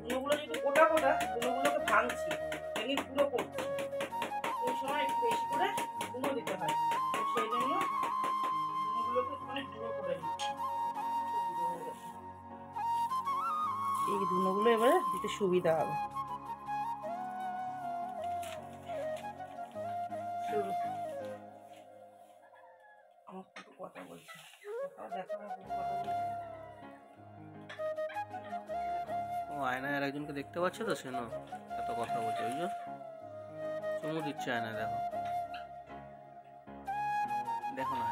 ধুনোগুলো যদি গোটা গোটা, ধুনোগুলোকে ভাঙছি, ভেঙে গুঁড়ো করছি। ওই সময় একটু বেশি করে ধুনো দিতে হয়, সেই জন্য ধুনোগুলোকে একটু গুঁড়ো করে নিচ্ছি। এই ধুনোগুলো এবারে দিতে সুবিধা হবে। আমার একটু কথা বলছি, ও আয়নায় আর একজনকে দেখতে পাচ্ছে তো, সে না এত কথা বলছে, ওই যে চুমু দিচ্ছে আয়নায়, দেখো দেখো না।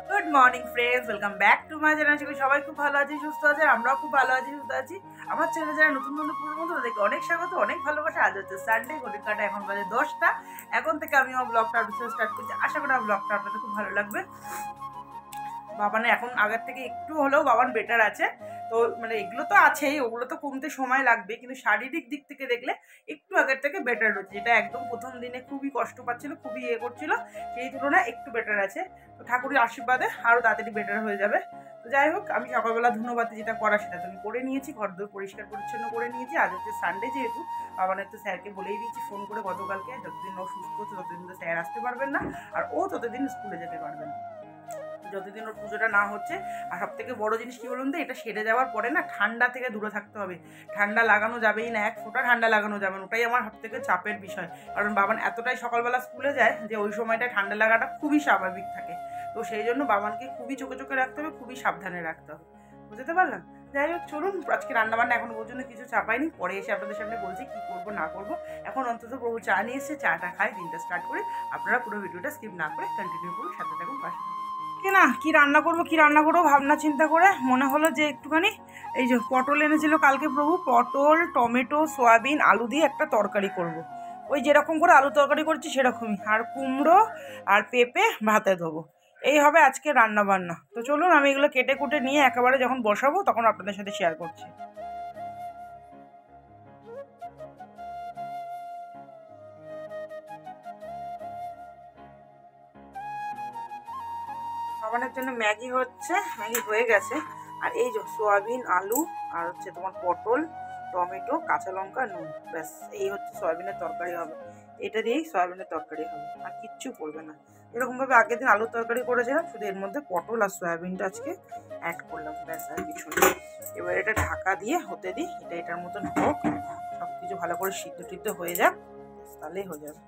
Good morning friends, welcome back to my channel. আশা করি সবাই খুব ভালো আছে, সুস্থ আছে, আমরাও খুব ভালো আছি, সুস্থ আছি। আমার চ্যানেলে যারা নতুন বন্ধু পুরনো বন্ধু তাদেরকে অনেক স্বাগত, অনেক ভালোবাসা। আজ হচ্ছে সানডে, ঘড়ির কাঁটা এখন বাজে 10টা। এখন থেকে আমি আমার ব্লগটা স্টার্ট করছি। আশা করি আমার ব্লগটা আপনাদের খুব ভালো লাগবে। বাবানের এখন আগের থেকে একটু হলেও বাবান বেটার আছে। তো মানে এগুলো তো আছেই, ওগুলো তো কমতে সময় লাগবে, কিন্তু শারীরিক দিক থেকে দেখলে একটু আগের থেকে বেটার হচ্ছে। যেটা একদম প্রথম দিনে খুবই কষ্ট পাচ্ছিল, খুবই করছিল, সেই তুলনায় একটু বেটার আছে। তো ঠাকুরের আশীর্বাদে আরও তাড়াতাড়ি বেটার হয়ে যাবে। তো যাই হোক, আমি সকালবেলা ধন্যবাদ যেটা করা সেটা তো আমি করে নিয়েছি, ঘর দোর পরিষ্কার পরিচ্ছন্ন করে নিয়েছি। আজ হচ্ছে সানডে, যেহেতু বাবানের তো স্যারকে বলেই দিয়েছি ফোন করে গতকালকে, যতদিন ও সুস্থ হচ্ছে ততদিন তো স্যার আসতে পারবেন না, আর ও ততদিন স্কুলে যেতে পারবে না, যতদিন ওর পুজোটা না হচ্ছে। আর সব থেকে বড়ো জিনিস কী বলুন তো, এটা সেরে যাওয়ার পরে না ঠান্ডা থেকে দূরে থাকতে হবে। ঠান্ডা লাগানো যাবেই না, এক ফোঁটা ঠান্ডা লাগানো যাবে না, ওটাই আমার সব থেকে চাপের বিষয়। কারণ বাবান এতটাই সকালবেলা স্কুলে যায় যে ওই সময়টা ঠান্ডা লাগাটা খুবই স্বাভাবিক থাকে। তো সেই জন্য বাবানকে খুবই চোখে চোখে রাখতে হবে, খুবই সাবধানে রাখতে হবে। বুঝতে পারলাম? যাই হোক, চলুন, আজকে রান্নাবান্না এখনো পর্যন্ত কিছু চাপাইনি, পরে এসে আপনাদের সামনে বলছি কী করবো না করবো। এখন অন্তত প্রভু চা নিয়ে এসে চাটা খাই, দিনটা স্টার্ট করি। আপনারা পুরো ভিডিওটা স্কিপ না করে কন্টিনিউ করুন, সাথে থাকুন, পাশে না কি রান্না করবো ভাবনা চিন্তা করে মনে হলো যে একটুখানি এই যে পটল এনেছিল কালকে প্রভু, পটল, টমেটো, সয়াবিন, আলু দিয়ে একটা তরকারি করব। ওই যেরকম করে আলু তরকারি করছি সেরকমই, আর কুমড়ো আর পেঁপে ভাতে দেবো। এই হবে আজকে রান্না বান্না। তো চলুন, আমি এগুলো কেটে কুটে নিয়ে একেবারে যখন বসাবো তখন আপনাদের সাথে শেয়ার করছি। খাবারের জন্য ম্যাগি হচ্ছে, ম্যাগি হয়ে গেছে। আর এই যে সয়াবিন, আলু, আর হচ্ছে তোমার পটল, টমেটো, কাঁচা লঙ্কা, নুন, ব্যাস এই হচ্ছে সয়াবিনের তরকারি হবে। এটা দিয়েই সয়াবিনের তরকারি হবে, আর কিচ্ছু করবে না। এরকমভাবে আগের দিন আলুর তরকারি করেছিলাম, শুধু এর মধ্যে পটল আর সয়াবিনটা আজকে অ্যাড করলাম, ব্যাস আর কিছু না। এবার এটা ঢাকা দিয়ে হতে দিই, এটা এটার মতন হোক, সব কিছু ভালো করে সিদ্ধ টিদ্ধ হয়ে যাক, তাহলেই হয়ে যাবে।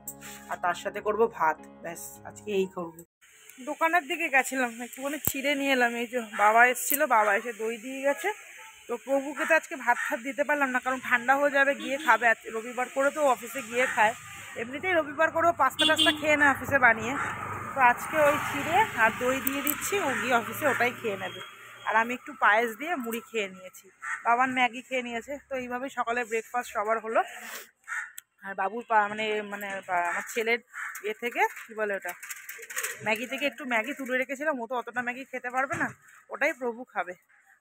আর তার সাথে করব ভাত, ব্যাস আজকে এই করবো। দোকানের দিকে গেছিলাম, একটুখানি ছিঁড়ে নিয়ে এলাম। এই যে বাবা এসেছিলো, বাবা এসে দই দিয়ে গেছে। তো প্রভুকে তো আজকে ভাত দিতে পারলাম না, কারণ ঠান্ডা হয়ে যাবে, গিয়ে খাবে। রবিবার করে তো অফিসে গিয়ে খায়, এমনিতেই রবিবার করেও পাস্তা টাস্তা খেয়ে নেয় অফিসে বানিয়ে। তো আজকে ওই ছিঁড়ে আর দই দিয়ে দিচ্ছি, ও গিয়ে অফিসে ওটাই খেয়ে নেবে। আর আমি একটু পায়েস দিয়ে মুড়ি খেয়ে নিয়েছি, বাবার ম্যাগি খেয়ে নিয়েছে। তো এইভাবেই সকালে ব্রেকফাস্ট সবার হলো। আর বাবুর মানে মানে আমার ছেলের থেকে কী বলে ওটা, ম্যাগি থেকে একটু ম্যাগি তুলে রেখেছিলাম, ও তো অতটা ম্যাগি খেতে পারবে না, ওটাই প্রভু খাবে।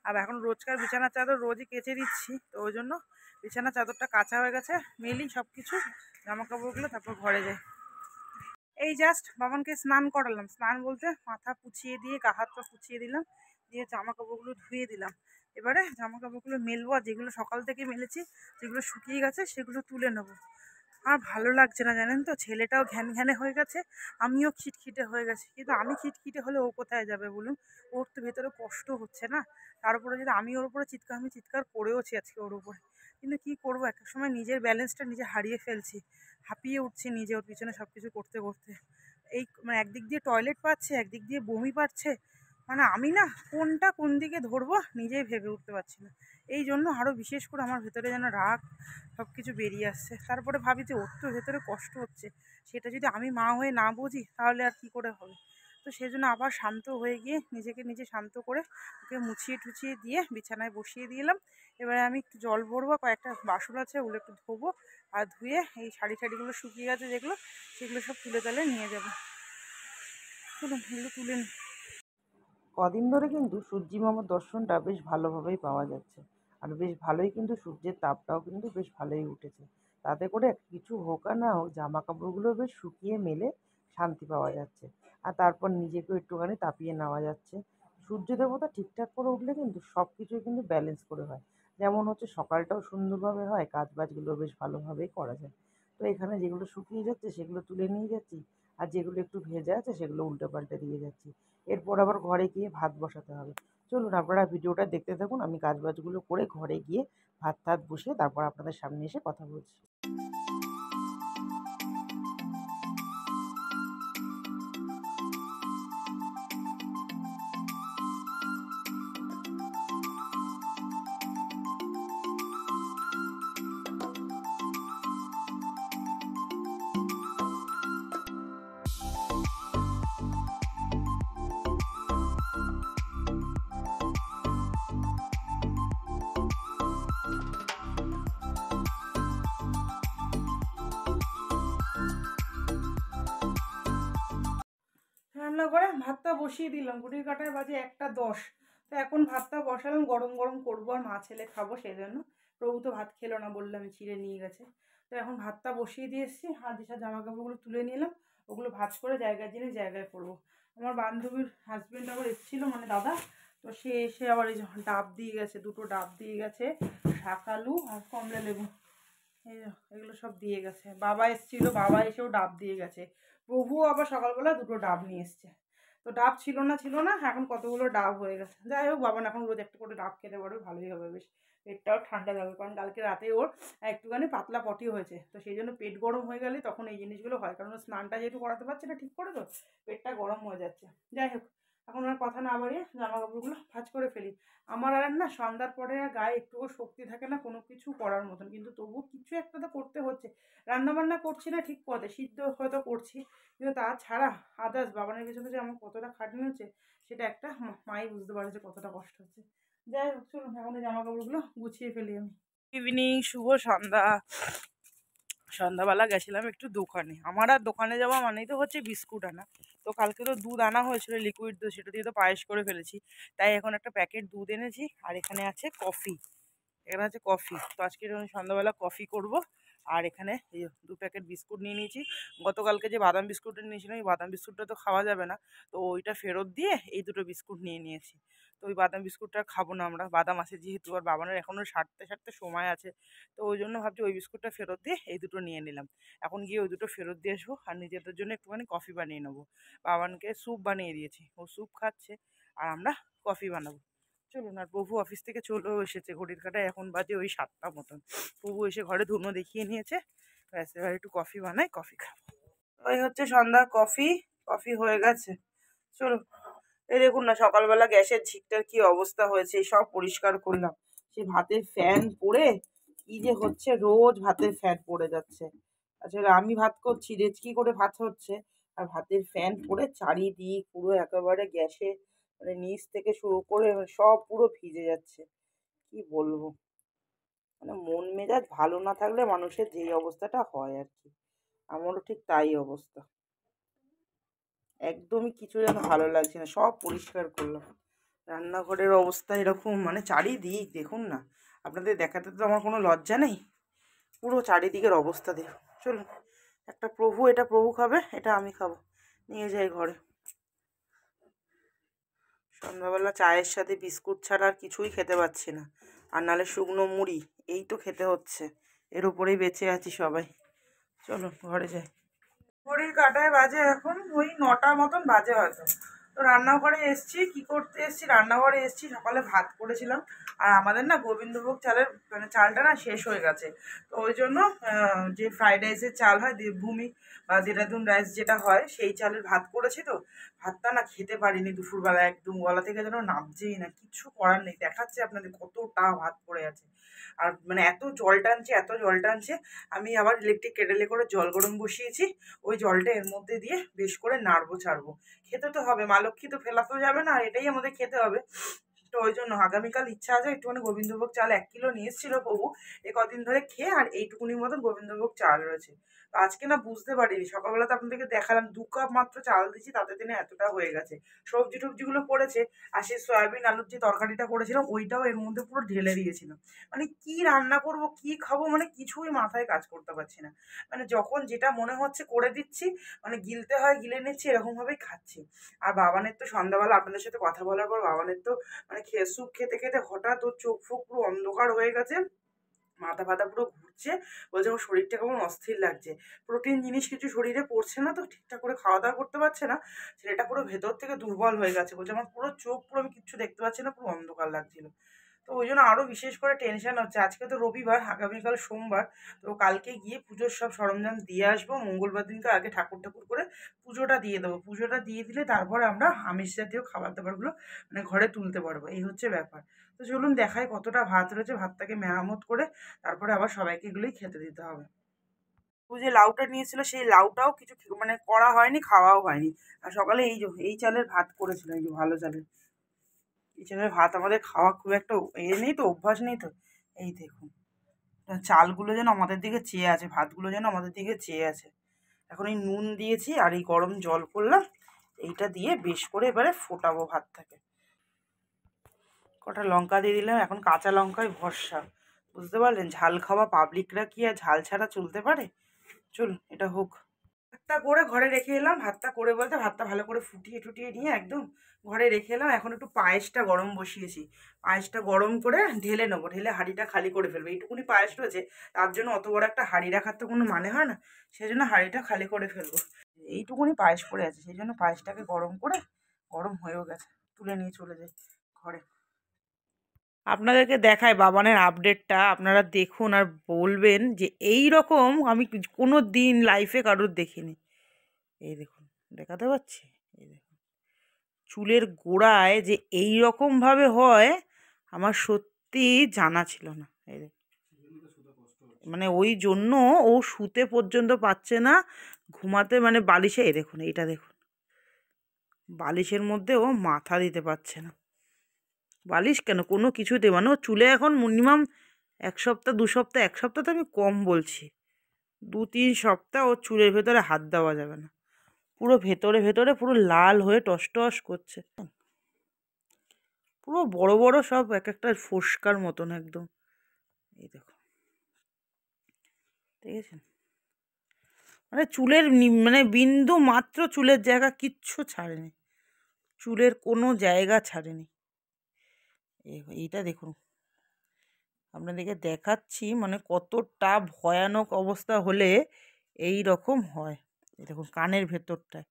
আর এখন রোজকার বিছানার চাদর রোজই কেচে দিচ্ছি, তো ওই জন্য বিছানার চাদরটা কাঁচা হয়ে গেছে, মেলি সব কিছু জামা কাপড়গুলো, তারপর ঘরে যাই। এই জাস্ট বাবানকে স্নান করালাম, স্নান বলতে মাথা পুছিয়ে দিয়ে গা হাত পা পুছিয়ে দিলাম, দিয়ে জামা কাপড়গুলো ধুয়ে দিলাম। এবারে জামা কাপড়গুলো মেলবো, আর যেগুলো সকাল থেকে মেলেছি, যেগুলো শুকিয়ে গেছে সেগুলো তুলে নেবো। আর ভালো লাগছে না জানেন তো, ছেলেটাও ঘ্যান ঘ্যানে হয়ে গেছে, আমিও খিটখিটে হয়ে গেছি। কিন্তু আমি খিটখিটে হলে ও কোথায় যাবে বলুন, ওর তো ভেতরে কষ্ট হচ্ছে না। তার উপরে যদি আমি ওর উপরে আমি চিৎকার করেওছি আজকে ওর উপরে, কিন্তু কি করবো, একটা সময় নিজের ব্যালেন্সটা নিজে হারিয়ে ফেলছি, হাঁপিয়ে উঠছি নিজে ওর পিছনে সব কিছু করতে করতে। এই মানে একদিক দিয়ে টয়লেট পাচ্ছে, একদিক দিয়ে বমি পাচ্ছে, মানে আমি না কোনটা কোন দিকে ধরবো নিজেই ভেবে উঠতে পারছি না। এই জন্য আরও বিশেষ করে আমার ভেতরে যেন রাগ সব কিছু বেরিয়ে আসছে। তারপরে ভাবি যে ওর তো ভেতরে কষ্ট হচ্ছে, সেটা যদি আমি মা হয়ে না বুঝি তাহলে আর কি করে হবে। তো তো সেই জন্য আবার শান্ত হয়ে গিয়ে নিজেকে নিজে শান্ত করে ওকে মুছিয়ে টুছিয়ে দিয়ে বিছানায় বসিয়ে দিলাম। এবারে আমি একটু জল ভরবো, কয়েকটা বাসন আছে ওগুলো একটু ধোবো, আর ধুয়ে এই শাড়ি টাড়িগুলো শুকিয়ে গেছে যেগুলো, সেগুলো সব তুলে তালে নিয়ে যাবো। চলুন এগুলো তুলে নিই। কদিন ধরে কিন্তু সূর্যি মামার দর্শনটা বেশ ভালোভাবেই পাওয়া যাচ্ছে, আর বেশ ভালোই কিন্তু সূর্যের তাপটাও কিন্তু বেশ ভালোই উঠেছে। তাতে করে কিছু হোক আর না হোক জামা কাপড়গুলো বেশ শুকিয়ে মেলে শান্তি পাওয়া যাচ্ছে, আর তারপর নিজেকেও একটুখানি তাপিয়ে নেওয়া যাচ্ছে। সূর্য দেবতা ঠিকঠাক করে উঠলে কিন্তু সব কিছুই কিন্তু ব্যালেন্স করে হয়, যেমন হচ্ছে সকালটাও সুন্দরভাবে হয়, কাজ বাজগুলো বেশ ভালোভাবেই করা যায়। তো এখানে যেগুলো শুকিয়ে যাচ্ছে সেগুলো তুলে নিয়ে যাচ্ছি, আর যেগুলো একটু ভেজা আছে সেগুলো উল্টে পাল্টে দিয়ে যাচ্ছি। এরপর আবার ঘরে গিয়ে ভাত বসাতে হবে। চলুন আপনারা ভিডিওটা দেখতে থাকুন, আমি কাজবাজগুলো করে ঘরে গিয়ে ভাত টাত বসিয়ে তারপর আপনাদের সামনে এসে কথা বলছি। রান্না করে ভাতটা বসিয়ে দিলাম, ঘড়ির কাঁটায় বাজে 1:10। তো এখন ভাতটা বসালাম, গরম গরম করবো আর মা ছেলে খাবো, সেই জন্য। প্রভু তো ভাত খেলো না, বললাম ছিঁড়ে নিয়ে গেছে। তো এখন ভাতটা বসিয়ে দিয়ে এসেছি, আর যেসব জামা কাপড়গুলো তুলে নিলাম ওগুলো ভাঁজ করে জায়গায় জিনিস জায়গায় করবো। আমার বান্ধবীর হাজবেন্ড আবার এসেছিলো, মানে দাদা, তো সে এসে আবার এই ডাব দিয়ে গেছে, 2টো ডাব দিয়ে গেছে, শাকালু আর কমলা লেবু, এগুলো সব দিয়ে গেছে। বাবা এসেছিল, বাবা এসেও ডাব দিয়ে গেছে। প্রভু আবার সকালবেলা 2টো ডাব নিয়ে এসছে। তো ডাব ছিল না, এখন কতগুলো ডাব হয়ে গেছে। যাই হোক, বাবা এখন রোজ একটা করে ডাব খেতে পারবে, ভালোই হবে, বেশ পেটটাও ঠান্ডা থাকবে। কারণ কালকে রাতে ওর একটুখানি পাতলা পটি হয়েছে, তো সেই জন্য পেট গরম হয়ে গেলে তখন এই জিনিসগুলো হয়, কারণ স্নানটা যেহেতু করাতে পারছে না ঠিক করে, তো পেটটা গরম হয়ে যাচ্ছে। যাই হোক, এখন আর কথা না বাড়িয়ে জামা কাপড়গুলো ভাঁজ করে ফেলি। আমার আর না সন্ধ্যার পরে আর গায়ে একটুও শক্তি থাকে না কোনো কিছু করার মতন, কিন্তু তবুও কিছু একটা তো করতে হচ্ছে। রান্নাবান্না করছি না ঠিক পথে, সিদ্ধ হয়তো করছি, কিন্তু তাছাড়া আদার্স বাবানের পেছনে যে আমার কতটা খাটনি হচ্ছে সেটা একটা মাই বুঝতে পারে যে কতটা কষ্ট হচ্ছে। যাই হোক, চলুন এখন এই জামা কাপড়গুলো গুছিয়ে ফেলি আমি। ইভিনিং, শুভ সন্ধ্যা। সন্ধ্যাবেলা গেছিলাম একটু দোকানে। আমার আর দোকানে যাওয়া মানেই তো হচ্ছে বিস্কুট আনা। তো কালকে তো দুধ আনা হয়েছিল, লিকুইড দুধ, সেটা দিয়ে তো পায়েস করে ফেলেছি। তাই এখন একটা প্যাকেট দুধ এনেছি, আর এখানে আছে কফি। এখানে আছে কফি, তো আজকে আমি সন্ধ্যাবেলা কফি করব। আর এখানে এই 2 প্যাকেট বিস্কুট নিয়ে নিয়েছি। গতকালকে যে বাদাম বিস্কুটটা নিয়েছিলাম, এই বাদাম বিস্কুটটা তো খাওয়া যাবে না, তো ওইটা ফেরত দিয়ে এই 2টো বিস্কুট নিয়ে নিয়েছি। তো ওই বাদাম বিস্কুটটা খাবো না আমরা, বাদাম আছে যেহেতু, আর বাবানের এখনও সারতে সময় আছে। তো ওই জন্য ভাবছি ওই বিস্কুটটা ফেরত দিয়ে এই 2টো নিয়ে নিলাম। এখন গিয়ে ওই 2টো ফেরত দিয়ে আসবো, আর নিজেদের জন্য একটুখানি কফি বানিয়ে নেবো। বাবানকে স্যুপ বানিয়ে দিয়েছি, ও স্যুপ খাচ্ছে, আর আমরা কফি বানাবো। চলুন। আর প্রভু অফিস থেকে চলেও এসেছে, ঘড়ির কাঁটায় এখন বাজে ওই 7টা মতন। প্রভু এসে ঘরে ধুনো দেখিয়ে নিয়েছে, ব্যাস এবার একটু কফি বানাই, কফি খাবো। ওই হচ্ছে সন্ধ্যার কফি, কফি হয়ে গেছে। চলো, এই দেখুন না সকালবেলা গ্যাসের ঝিকটার কি অবস্থা হয়েছে, সব পরিষ্কার করলাম। সেই ভাতের ফ্যান পড়ে কি যে হচ্ছে, রোজ ভাতের ফ্যান পড়ে যাচ্ছে। আসলে আমি ভাত করছি, রেচকি করে ভাত হচ্ছে, আর ভাতের ফ্যান পড়ে চারিদিক পুরো একেবারে গ্যাসে, মানে নিচ থেকে শুরু করে সব পুরো ভিজে যাচ্ছে। কি বলবো, মানে মন মেজাজ ভালো না থাকলে মানুষের যেই অবস্থাটা হয় আর কি, আমারও ঠিক তাই অবস্থা। একদমই কিছু যেন ভালো লাগছে না। সব পরিষ্কার করলাম, রান্নাঘরের অবস্থা এরকম, মানে চারিদিক দেখুন না, আপনাদের দেখাতে তো আমার কোনো লজ্জা নেই, পুরো চারিদিকের অবস্থা দেখুন। চলুন, একটা প্রভু, এটা প্রভু খাবে, এটা আমি খাবো, নিয়ে যাই ঘরে। সন্ধ্যাবেলা চায়ের সাথে বিস্কুট ছাড়া আর কিছুই খেতে পাচ্ছি না, আর নাহলে শুকনো মুড়ি, এই তো খেতে হচ্ছে, এর উপরেই বেঁচে আছি সবাই। চলো ঘরে যাই। ঘড়ির কাঁটায় বাজে এখন ওই 9টার মতন বাজে হয়তো। তো রান্নাঘরে এসছি, কি করতে এসছি, রান্নাঘরে এসছি, সকালে ভাত করেছিলাম, আর আমাদের না গোবিন্দভোগ চালের মানে চালটা না শেষ হয়ে গেছে। তো ওই জন্য যে ফ্রাইড রাইসের চাল হয় দেবভূমি বা দেরাদুন রাইস যেটা হয়, সেই চালের ভাত করেছি। তো ভাতটা না খেতে পারিনি দুপুরবেলা, একদম গলা থেকে যেন নামছেই না, কিচ্ছু করার নেই। দেখাচ্ছে আপনাদের কতটা ভাত পড়ে আছে। আর মানে এত জল টানছে, এত জল টানছে। আমি আবার ইলেকট্রিক কেটেলে করে জল গরম বসিয়েছি, ওই জলটা এর মধ্যে দিয়ে বেশ করে নাড়বো ছাড়বো। খেতে তো হবে, মা লক্ষ্মী তো ফেলাতেও যাবে না, এটাই আমাদের খেতে হবে। তো ওই জন্য আগামীকাল ইচ্ছা আছে একটুখানি গোবিন্দভোগ চাল 1 কিলো নিয়ে এসেছিল প্রভু, এ কদিন ধরে খেয়ে, আর এইটুকুনির মতন গোবিন্দভোগ চাল রয়েছে। তো আজকে না বুঝতে পারিনি, সকালবেলা তো আপনাদেরকে দেখালাম 2 কাপ মাত্র চাল দিচ্ছি, তাতে দিনে এতটা হয়ে গেছে। সবজি টবজিগুলো পড়েছে, আর সেই সয়াবিন আলুর যে তরকারিটা করেছিলাম ওইটাও এর মধ্যে পুরো ঢেলে দিয়েছিলাম। মানে কি রান্না করব, কি খাবো, মানে কিছুই মাথায় কাজ করতে পারছি না। মানে যখন যেটা মনে হচ্ছে করে দিচ্ছি, মানে গিলতে হয় গিলে নিচ্ছি, এরকমভাবেই খাচ্ছি। আর বাবানের তো সন্ধ্যাবেলা আপনাদের সাথে কথা বলার পর বাবানের তো মানে স্যুপ খেতে খেতে হঠাৎ ওর চোখ ফোক পুরো অন্ধকার হয়ে গেছে, মাথা ফাথা পুরো ঘুরছে, বলছে আমার শরীরটা কেমন অস্থির লাগছে। প্রোটিন জিনিস কিছু শরীরে পড়ছে না, তো ঠিকঠাক করে খাওয়া দাওয়া করতে পারছে না, ছেলেটা পুরো ভেতর থেকে দুর্বল হয়ে গেছে। বলছে আমার পুরো চোখ, পুরো আমি কিচ্ছু দেখতে পাচ্ছি না, পুরো অন্ধকার লাগছিল। তো ওই জন্য আরও বিশেষ করে টেনশন হচ্ছে। আজকে তো রবিবার, আগামীকাল সোমবার, তো কালকে গিয়ে পুজোর সব সরঞ্জাম দিয়ে আসবো। মঙ্গলবার দিনকে আগে ঠাকুর ঠাকুর করে পুজোটা দিয়ে দেবো। পুজোটা দিয়ে দিলে তারপরে আমরা আমিষ জাতীয় খাবার দাবারগুলো মানে ঘরে তুলতে পারবো, এই হচ্ছে ব্যাপার। তো চলুন দেখাই কতটা ভাত রয়েছে, ভাতটাকে মেরামত করে তারপরে আবার সবাইকে এগুলোই খেতে দিতে হবে। ও যে লাউটা নিয়েছিল সেই লাউটাও কিছু মানে করা হয়নি, খাওয়াও হয়নি। আর সকালে এই চালের ভাত করেছিল, এই যে ভালো চালের, এই চালের ভাত আমাদের খাওয়া খুব একটা নেই তো, অভ্যাস নেই তো। এই দেখুন, চালগুলো যেন আমাদের দিকে চেয়ে আছে, ভাতগুলো যেন আমাদের দিকে চেয়ে আছে। এখন এই নুন দিয়েছি আর এই গরম জল করলাম, এইটা দিয়ে বেশ করে এবারে ফোটাবো ভাতটাকে। কটা লঙ্কা দিয়ে দিলাম, এখন কাঁচা লঙ্কায় ভরসা। বুঝতে পারলেন, ঝাল খাওয়া পাবলিকরা কি আর ঝাল ছাড়া চলতে পারে? চলুন এটা হোক। ভাতটা করে ঘরে রেখে এলাম, ভাতটা করে বলতে ভাতটা ভালো করে ফুটিয়ে টুটিয়ে নিয়ে একদম ঘরে রেখে এলাম। এখন একটু পায়েসটা গরম বসিয়েছি, পায়েসটা গরম করে ঢেলে নেবো, ঢেলে হাঁড়িটা খালি করে ফেলবো। এইটুকুনি পায়েস রয়েছে, তার জন্য অত বড় একটা হাঁড়ি রাখার তো কোনো মানে হয় না, সেই জন্য হাঁড়িটা খালি করে ফেলবো। এইটুকুনি পায়েস পড়ে আছে, সেই জন্য পায়েসটাকে গরম করে, গরম হয়েও গেছে, তুলে নিয়ে চলে যাই ঘরে। আপনাদেরকে দেখায় বাবানের আপডেটটা, আপনারা দেখুন আর বলবেন যে এই রকম আমি কোনো দিন লাইফে কারোর দেখিনি। এই দেখুন, দেখাতে পাচ্ছি, এই দেখুন চুলের গোড়ায় যে এই রকমভাবে হয় আমার সত্যি জানা ছিল না। এই দেখুন, মানে ওই জন্য ও শুতে পর্যন্ত পাচ্ছে না, ঘুমাতে মানে বালিশে, এই দেখুন এইটা দেখুন, বালিশের মধ্যে ও মাথা দিতে পারছে না। বালিশ কেন, কোনো কিছুতে, মানে ও চুলে এখন মিনিমাম 1 সপ্তাহ 2 সপ্তাহ, 1 সপ্তাহ তো আমি কম বলছি, 2-3 সপ্তাহ ওর চুলের ভেতরে হাত দেওয়া যাবে না। পুরো ভেতরে ভেতরে পুরো লাল হয়ে টসটস করছে, পুরো বড় বড় সব এক একটা ফোস্কার মতন একদম। এই দেখো, দেখেছেন, মানে চুলের মানে বিন্দু মাত্র চুলের জায়গা কিচ্ছু ছাড়েনি, চুলের কোনো জায়গা ছাড়েনি। এইটা দেখুন, আপনাদেরকে দেখাচ্ছি মানে কতটা ভয়ানক অবস্থা হলে এই রকম হয়। এই দেখুন কানের ভেতরটায়,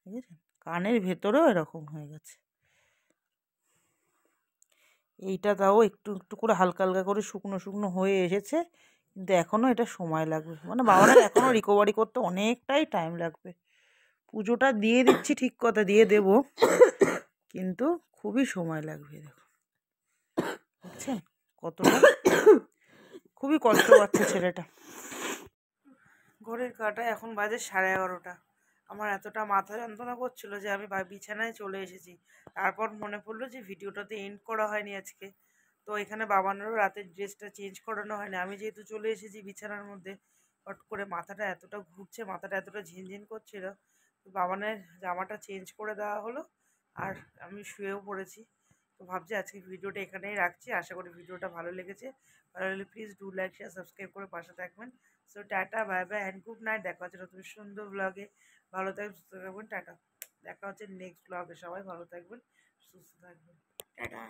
বুঝেছেন, কানের ভেতরেও এরকম হয়ে গেছে। এইটা তাও একটু একটু করে হালকা হালকা করে শুকনো শুকনো হয়ে এসেছে, কিন্তু এখনও এটা সময় লাগবে, মানে বাবারা এখনও রিকভারি করতে অনেকটাই টাইম লাগবে। পুজোটা দিয়ে দিচ্ছি, ঠিক কথা দিয়ে দেব, কিন্তু খুবই সময় লাগবে। দেখো বুঝছেন কতটা খুবই কষ্ট পাচ্ছে ছেলেটা। ঘড়ির কাঁটায় এখন বাজে 11:30। আমার এতটা মাথা যন্ত্রণা করছিল যে আমি বিছানায় চলে এসেছি। তারপর মনে পড়লো যে ভিডিওটাতে এন্ড করা হয়নি আজকে, তো এখানে বাবানেরও রাতের ড্রেসটা চেঞ্জ করানো হয়নি। আমি যেহেতু চলে এসেছি বিছানার মধ্যে, হট করে মাথাটা এতটা ঘুরছে, মাথাটা এতটা ঝিনঝিন করছিল, তো বাবানের জামাটা চেঞ্জ করে দেওয়া হলো, আর আমি শুয়েও পড়েছি। তো ভাবছি আজকে ভিডিওটা এখানেই রাখছি। আশা করি ভিডিওটা ভালো লেগেছে। ভালো লাগলে please do like share subscribe করে পাশে থাকবেন। So tata, bye bye and good night. দেখা হচ্ছে নতুন সুন্দর ব্লগে। ভালো থাকবেন, সুস্থ থাকবেন, টাটা। দেখা হচ্ছে নেক্সট ব্লগে। সবাই ভালো থাকবেন, সুস্থ থাকবেন, টাটা।